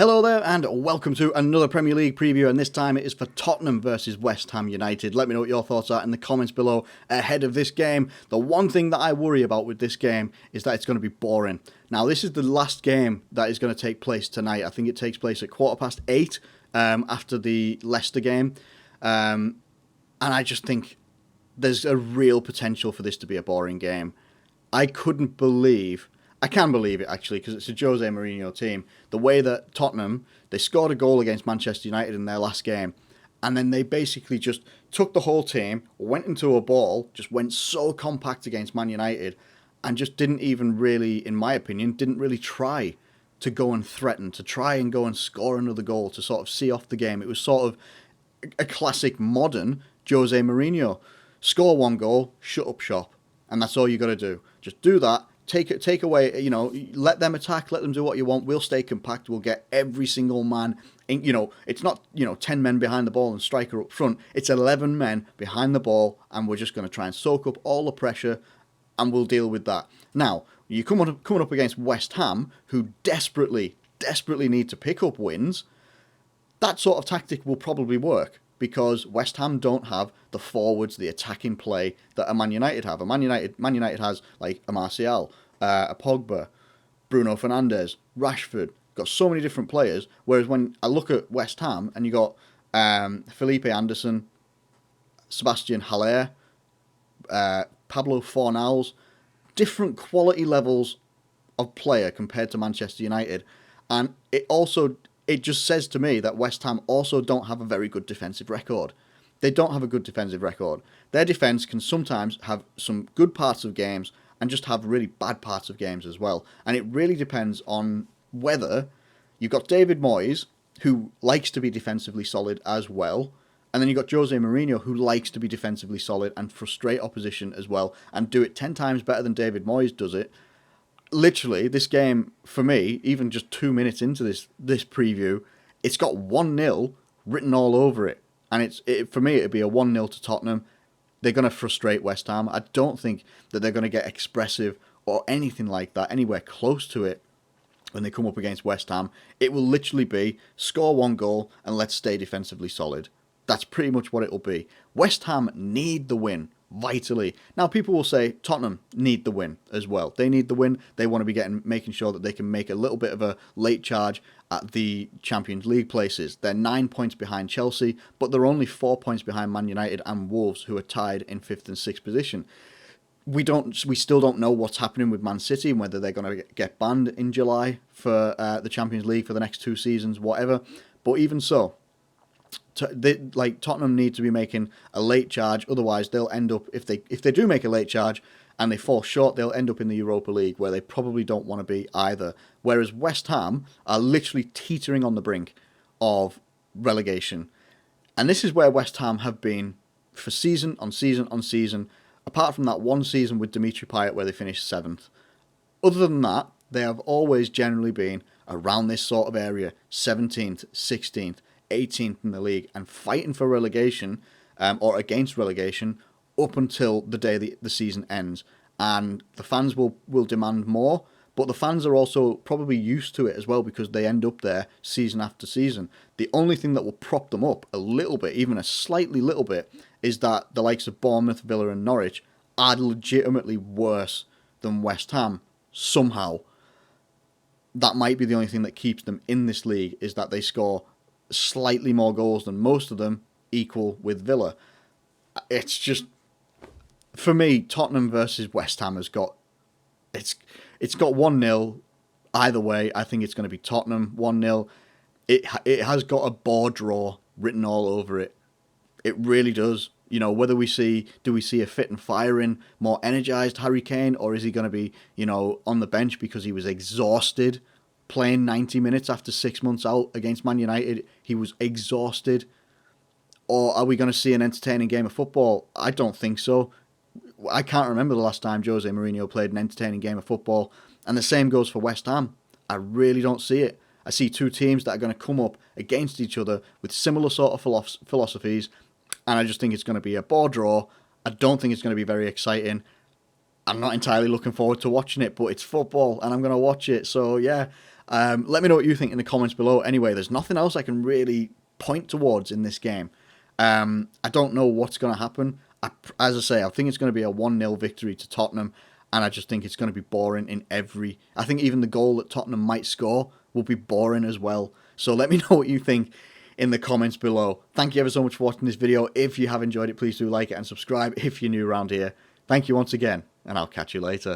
Hello there and welcome to another Premier League preview, and this time it is for Tottenham versus West Ham United. Let me know what your thoughts are in the comments below ahead of this game. The one thing that I worry about with this game is that it's going to be boring. Now, this is the last game that is going to take place tonight. I think it takes place at 8:15 after the Leicester game. And I just think there's a real potential for this to be a boring game. I can believe it actually, because it's a Jose Mourinho team. The way that Tottenham, they scored a goal against Manchester United in their last game, and then they basically just took the whole team, went into a ball, just went so compact against Man United, and just didn't even really, in my opinion, didn't really try to go and threaten, to try and go and score another goal, to sort of see off the game. It was sort of a classic modern Jose Mourinho. Score one goal, shut up shop. And that's all you got to do. Just do that. Take away, let them attack, let them do what you want. We'll stay compact. We'll get every single man. It's not, 10 men behind the ball and striker up front. It's 11 men behind the ball, and we're just going to try and soak up all the pressure, and we'll deal with that. Now, you're coming up against West Ham, who desperately need to pick up wins. That sort of tactic will probably work, because West Ham don't have the forwards, the attacking play that a Man United have. Man United has like a Martial, a Pogba, Bruno Fernandes, Rashford. Got so many different players. Whereas when I look at West Ham and you got Felipe Anderson, Sebastian Haller, Pablo Fornals, different quality levels of player compared to Manchester United, and it just says to me that West Ham also don't have a very good defensive record. They don't have a good defensive record. Their defence can sometimes have some good parts of games and just have really bad parts of games as well. And it really depends on whether you've got David Moyes, who likes to be defensively solid as well, and then you've got Jose Mourinho, who likes to be defensively solid and frustrate opposition as well, and do it 10 times better than David Moyes does it. Literally, this game, for me, even just 2 minutes into this preview, it's got 1-0 written all over it. And for me, it'd be a 1-0 to Tottenham. They're going to frustrate West Ham. I don't think that they're going to get expressive or anything like that, anywhere close to it, when they come up against West Ham. It will literally be score one goal and let's stay defensively solid. That's pretty much what it'll be. West Ham need the win vitally. Now, people will say Tottenham need the win as well. They need the win. They want to be making sure that they can make a little bit of a late charge at the Champions League places. They're 9 points behind Chelsea, but they're only 4 points behind Man United and Wolves, who are tied in 5th and 6th position. We still don't know what's happening with Man City and whether they're going to get banned in July for the Champions League for the next 2 seasons, whatever. But even so, Tottenham need to be making a late charge, otherwise they'll end up, if they do make a late charge and they fall short, they'll end up in the Europa League, where they probably don't want to be either. Whereas West Ham are literally teetering on the brink of relegation. And this is where West Ham have been for season on season on season, apart from that one season with Dimitri Payet where they finished 7th. Other than that, they have always generally been around this sort of area, 17th, 16th, 18th in the league, and fighting for relegation or against relegation up until the day the season ends. And the fans will demand more, but the fans are also probably used to it as well, because they end up there season after season. The only thing that will prop them up a little bit, even a slightly little bit, is that the likes of Bournemouth, Villa and Norwich are legitimately worse than West Ham somehow. That might be the only thing that keeps them in this league, is that they score slightly more goals than most of them, equal with Villa. It's just, for me, Tottenham versus West Ham has got, it's got 1-0 either way. I think it's going to be Tottenham 1-0. It has got a bore draw written all over it. It really does. Whether do we see a fit and firing, more energised Harry Kane, or is he going to be, on the bench because he was exhausted, playing 90 minutes after 6 months out against Man United? He was exhausted. Or are we going to see an entertaining game of football? I don't think so. I can't remember the last time Jose Mourinho played an entertaining game of football. And the same goes for West Ham. I really don't see it. I see two teams that are going to come up against each other with similar sort of philosophies, and I just think it's going to be a bore draw. I don't think it's going to be very exciting. I'm not entirely looking forward to watching it, but it's football, and I'm going to watch it. So, yeah, Let me know what you think in the comments below. Anyway, there's nothing else I can really point towards in this game. I don't know what's going to happen. As I say, I think it's going to be a 1-0 victory to Tottenham, and I just think it's going to be boring in every... I think even the goal that Tottenham might score will be boring as well. So let me know what you think in the comments below. Thank you ever so much for watching this video. If you have enjoyed it, please do like it and subscribe if you're new around here. Thank you once again, and I'll catch you later.